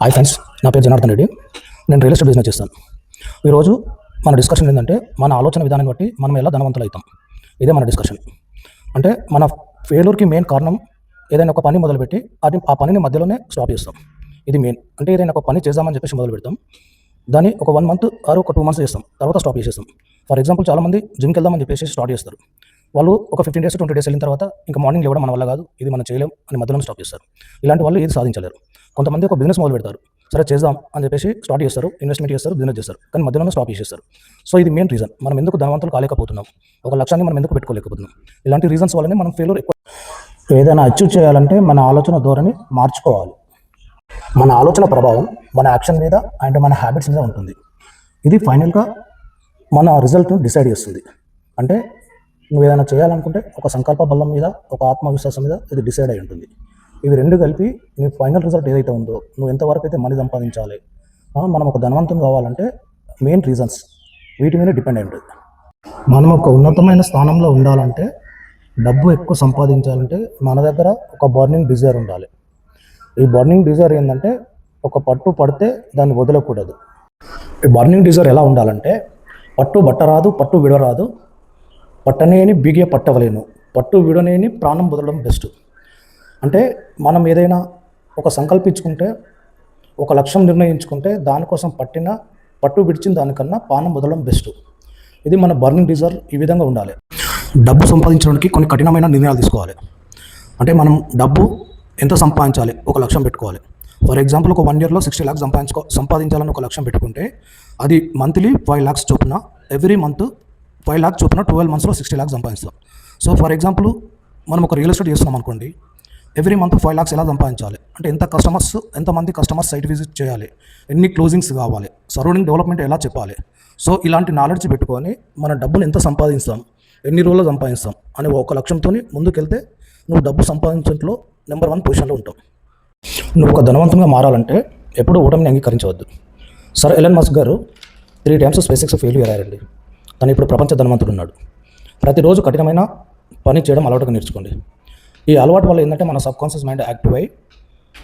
Hi friends, నా పేరు జనార్దన్ రెడ్డి. నేను రియల్ ఎస్టేట్ బిజినెస్ చేస్తాను. ఈరోజు మన డిస్కషన్ ఏంటంటే మన ఆలోచన విధానం బట్టి మనం ఎలా ధనవంతులు అవుతాం. ఇదే మన డిస్కషన్. అంటే మన ఫెయిల్యూర్కి మెయిన్ కారణం ఏదైనా ఒక పని మొదలుపెట్టి ఆ పనిని మధ్యలోనే స్టాప్ చేస్తాం. ఇది మెయిన్. అంటే ఏదైనా ఒక పని చేద్దామని చెప్పేసి మొదలు పెడతాం, దాన్ని ఒక 1 మంత్ ఆర్ ఒక 2 మంత్స్ చేస్తాం, తర్వాత స్టాప్ చేసేస్తాం. ఫర్ ఎగ్జాంపుల్, చాలామంది జిమ్కి వెళ్దామని చెప్పేసి స్టార్ట్ చేస్తారు. వాళ్ళు ఒక 15 డేస్ 20 డేస్ వెళ్ళిన తర్వాత ఇంకా మార్నింగ్ లేవడం మన వల్ల కాదు, ఇది మనం చేయలేం అని మధ్యలో స్టాప్ చేస్తారు. ఇలాంటి వాళ్ళు ఏది సాధించలేరు. కొంతమంది ఒక బిజినెస్ మొదలు పెడతారు, సరే చేద్దాం అని చెప్పేసి స్టార్ట్ చేస్తారు, ఇన్వెస్ట్మెంట్ చేస్తారు, బిజినెస్ చేస్తారు, కానీ మధ్యలో స్టాప్ చేసేస్తారు. సో ఇది మెయిన్ రీజన్ మనం ఎందుకు ధనవంతులు కాలేకపోతున్నాం, ఒక లక్ష్యాన్ని మనం ఎందుకు పెట్టుకోలేకపోతున్నాం. ఇలాంటి రీజన్స్ వల్లనే మనం ఫెయిల్యూర్ ఎక్కువ. ఏదైనా అచీవ్ చేయాలంటే మన ఆలోచన ధోరణి మార్చుకోవాలి. మన ఆలోచన ప్రభావం మన యాక్షన్ మీద అండ్ మన హ్యాబిట్స్ మీద ఉంటుంది. ఇది ఫైనల్గా మన రిజల్ట్ను డిసైడ్ చేస్తుంది. అంటే నువ్వు ఏదైనా చేయాలనుకుంటే ఒక సంకల్ప బలం మీద, ఒక ఆత్మవిశ్వాసం మీద ఇది డిసైడ్ అయి ఉంటుంది. ఇవి రెండు కలిపి నీ ఫైనల్ రిజల్ట్ ఏదైతే ఉందో, నువ్వు ఎంతవరకు అయితే మనీ సంపాదించాలి, మనం ఒక ధనవంతం కావాలంటే మెయిన్ రీజన్స్ వీటి మీద డిపెండ్ అయి ఉంటుంది. మనం ఒక ఉన్నతమైన స్థానంలో ఉండాలంటే, డబ్బు ఎక్కువ సంపాదించాలంటే మన దగ్గర ఒక బర్నింగ్ డిజైర్ ఉండాలి. ఈ బర్నింగ్ డిజైర్ ఏంటంటే, ఒక పట్టు పడితే దాన్ని వదలకూడదు. ఈ బర్నింగ్ డిజైర్ ఎలా ఉండాలంటే, పట్టు బట్టరాదు, పట్టు విడరాదు, పట్టనేని బిగే పట్టవలేను, పట్టు విడనేని ప్రాణం వదలడం బెస్ట్. అంటే మనం ఏదైనా ఒక సంకల్పించుకుంటే, ఒక లక్ష్యం నిర్ణయించుకుంటే, దానికోసం పట్టు విడిచిన దానికన్నా ప్రాణం వదలడం బెస్ట్. ఇది మన బర్నింగ్ డిజైర్ ఈ విధంగా ఉండాలి. డబ్బు సంపాదించడానికి కొన్ని కఠినమైన నిర్ణయాలు తీసుకోవాలి. అంటే మనం డబ్బు ఎంత సంపాదించాలి ఒక లక్ష్యం పెట్టుకోవాలి. ఫర్ ఎగ్జాంపుల్, ఒక 1 yearలో 60 lakhs సంపాదించాలని ఒక లక్ష్యం పెట్టుకుంటే, అది మంత్లీ 5 lakhs చొప్పున, ఎవ్రీ మంత్ 5 lakhs చొప్పున 12 monthsలో 60 lakhs సంపాదిస్తాం. సో ఫర్ ఎగ్జాంపుల్, మనం ఒక రియల్ ఎస్టేట్ చేస్తున్నాం అనుకోండి, ఎవ్రీ మంత్ 5 lakhs ఎలా సంపాదించాలి అంటే, ఎంతమంది కస్టమర్స్ సైట్ విజిట్ చేయాలి, ఎన్ని క్లోజింగ్స్ కావాలి, సరౌండింగ్ డెవలప్మెంట్ ఎలా చెప్పాలి. సో ఇలాంటి నాలెడ్జ్ పెట్టుకొని మన డబ్బును ఎంత సంపాదిస్తాం, ఎన్ని రోజుల్లో సంపాదిస్తాం అనే ఒక లక్ష్యంతో ముందుకెళ్తే నువ్వు డబ్బు సంపాదించడంలో నెంబర్ 1 పొజిషన్లో ఉంటావు. నువ్వు ఒక ధనవంతంగా మారాలంటే ఎప్పుడూ ఓటమిని అంగీకరించవద్దు. సర్ ఎలన్ మస్క్ గారు 3 times స్పేస్ ఫెయిల్యూర్ అయ్యారండి. తను ఇప్పుడు ప్రపంచ ధనవంతుడు ఉన్నాడు. ప్రతిరోజు కఠినమైన పని చేయడం అలవాటుగా నేర్చుకోండి. ఈ అలవాటు వల్ల ఏంటంటే, మన సబ్కాన్షియస్ మైండ్ యాక్టివ్ అయ్యి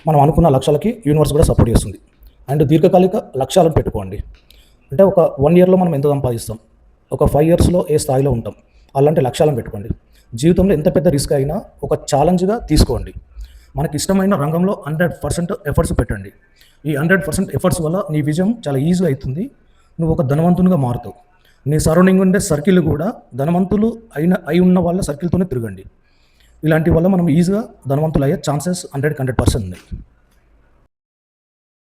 మనం అనుకున్న లక్ష్యాలకి యూనివర్స్ కూడా సపోర్ట్ చేస్తుంది. అండ్ దీర్ఘకాలిక లక్ష్యాలను పెట్టుకోండి. అంటే ఒక 1 yearలో మనం ఎంత సంపాదిస్తాం, ఒక 5 yearsలో ఏ స్థాయిలో ఉంటాం, అలాంటి లక్ష్యాలను పెట్టుకోండి. జీవితంలో ఎంత పెద్ద రిస్క్ అయినా ఒక ఛాలెంజ్గా తీసుకోండి. మనకి ఇష్టమైన రంగంలో 100% ఎఫర్ట్స్ పెట్టండి. ఈ 100% ఎఫర్ట్స్ వల్ల నీ విజయం చాలా ఈజీగా అవుతుంది. నువ్వు ఒక ధనవంతునిగా మారుతావు. నీ సరౌండింగ్ ఉండే సర్కిల్ కూడా ధనవంతులు అయి ఉన్న వాళ్ళ సర్కిల్తోనే తిరగండి. ఇలాంటి వల్ల మనం ఈజీగా ధనవంతులు అయ్యే ఛాన్సెస్ 100% ఉన్నాయి.